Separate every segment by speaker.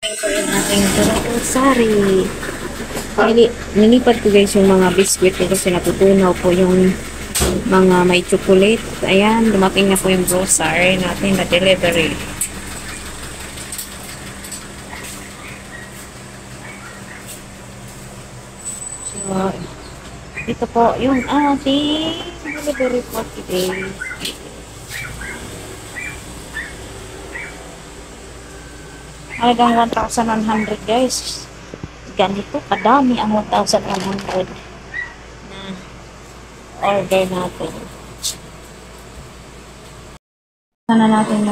Speaker 1: Ito yung ating sari. Nilipad ko guys yung mga biscuit ko kasi natutunaw po yung mga may chocolate. Ayan, dumating na po yung grocery natin na delivery. So, ito po yung ating delivery for today. Halagang 1,100 guys. Ganito kadami ang 1,100 na order natin. Sana natin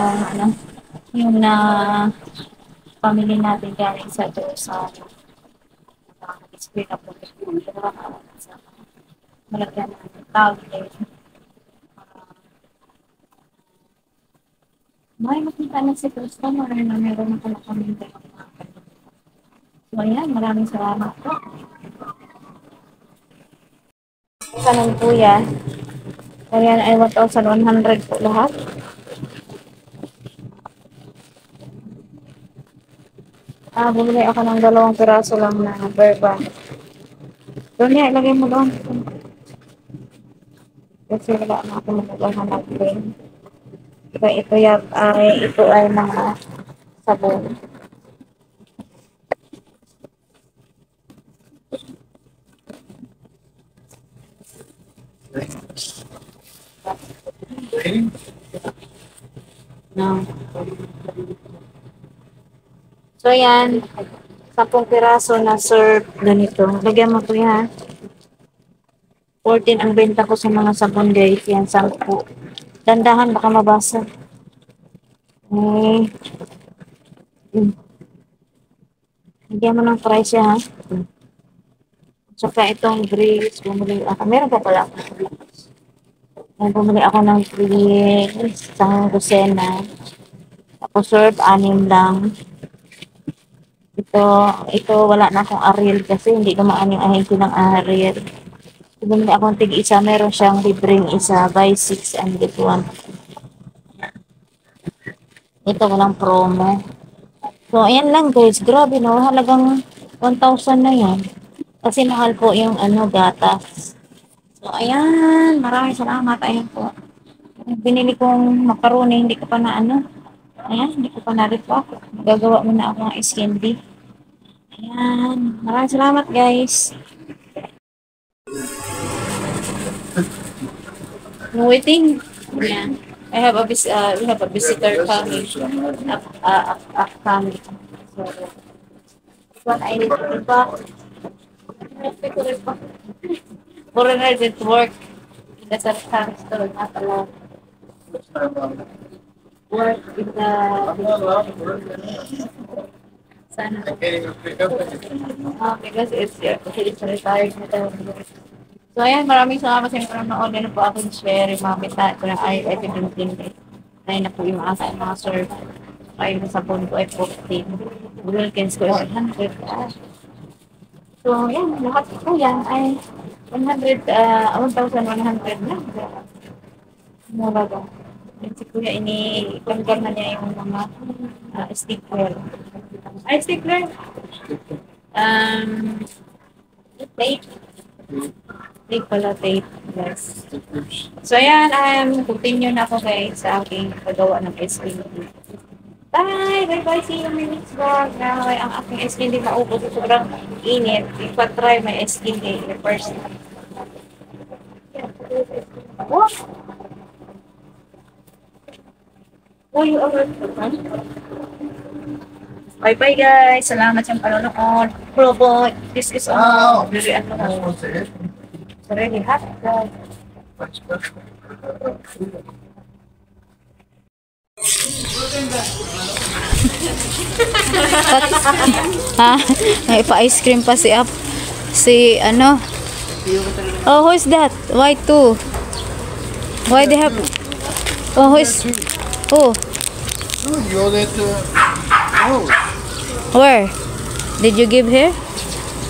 Speaker 1: yung na pamili natin galing sa doon sa display na po. Malagyan natin tawag. May makita na si customer na meron na pala kami. So, ayan, maraming salamat po. Kanan po yan. Ayan ay 1,100 po lahat. Bumili ako ng 2 piraso lang na berba. Doon yan, ilagay mo doon. Kasi wala na ako magagawin natin. Ito ay mga sabon. No. So, yan. 10 piraso na serve ganito. Lagyan mo po yan. 14 ang benta ko sa mga sabon guys. Yan, 10. Dandahan, baka mabasa. Lagyan mo ng price ha. Saka itong grease. Bumili ako. Meron pa pala ako. Bumili ako ng grease. Isang dosena. Tapos serve, 6 lang. Ito wala na akong Ariel kasi hindi dumaan yung ahensi ng Ariel. Bumili akong tig-isa. Meron siyang libreng isa. Buy 6 and get 1. Ito walang promo. So, ayan lang guys. Grabe no. Halagang 1,000 na yan. Kasi mahal po yung gatas. So, ayan. Maraming salamat. Ayan po. Binili kong macaroni. Hindi ko pa na Ayan. Hindi ko pa na-repack. Gagawa muna ako ng ice candy. Ayan. Maraming salamat guys. No waiting. Ayan. We have a visitor coming. Coming. So, what I need to repack. Foreigner did work in the Sarkar store, not alone. Work in the sana. Because it's retired na daw. So, ayan, maraming salamat sa inyo na na po aking share, mamita ko na ay din. Ayun na po yung mga serve. Ay, sa sabon ko ay 14. Wilkins ko ay 100. So, yan, lahat po yan ay 1,100 na. Mura ba? Yan si Kuya, tanggal na niya yung mga sticker. Ay, sticker! Tape. Tape pala, tape. Yes. So, ayan, continue na ako guys sa aking paggawa ng SPD. Bye! Bye-bye! See you in my next vlog. Ay, ang aking SPD maubos. Sobrang init. Ipa-try my SPD first. What? Oh, you over? Bye-bye guys! Salamat sa panonood. Probo, this is very it's really hot guys. Ha? May pa-ice cream pa si Oh, who is that? Why two? Why they have who is who?
Speaker 2: You owe that
Speaker 1: Where? Did you give her?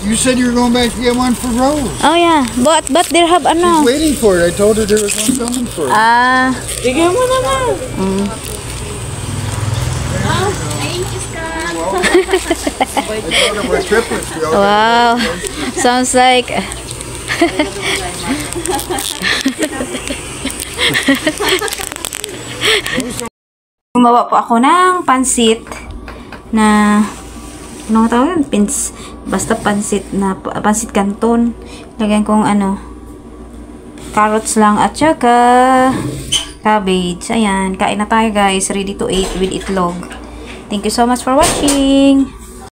Speaker 2: You said you were going back to get one for Rose.
Speaker 1: Oh yeah, but they have
Speaker 2: She's waiting for it. I told her there was one coming for her.
Speaker 1: Bigyan mo naman.
Speaker 2: You're thought it was triplets. We all
Speaker 3: Wow. Sounds like gumawa po ako ng pansit na ano tawag yun? Basta pansit na pansit canton. Lagyan kong carrots lang at saka cabbage. Ayan, kain na tayo guys. Ready to eat with itlog. Thank you so much for watching.